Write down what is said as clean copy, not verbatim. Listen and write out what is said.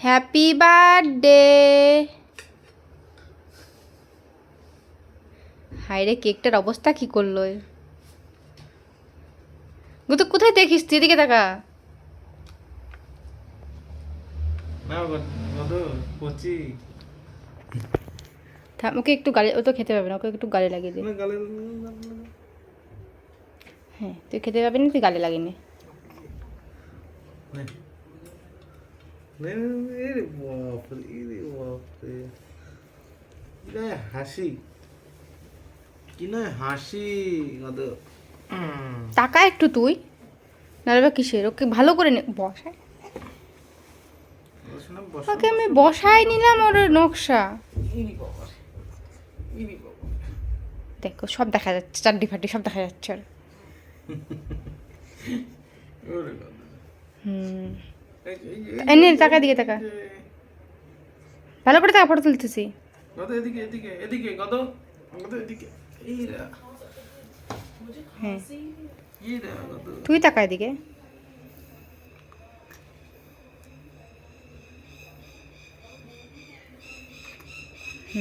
Happy birthday. হায় রে, কেকটার অবস্থা কি করলো? তো কোথায় দেখিস তুই? এদিকে তাকা। ওকে একটু গালে, ও তো খেতে পারবে না, ওকে একটু গালে লাগিয়ে দে। হ্যাঁ, তুই খেতে পারবি না, তুই গালে লাগিয়ে নে। হাসি কি নয়, হাসি টাকা একটু তুই, নাহলে বা কিসের? ওকে ভালো করে নে, বসায়। ওকে আমি বসাই নিলাম ওর নকশা। দেখো সব দেখা যাচ্ছে, চাড্ডি ফাড্ডি সব দেখা যাচ্ছে আর। এনে টাকা দিকে টাকা, ভালো করে টাকা ফটো তুলতেছি। হ্যাঁ, তুই টাকা এদিকে।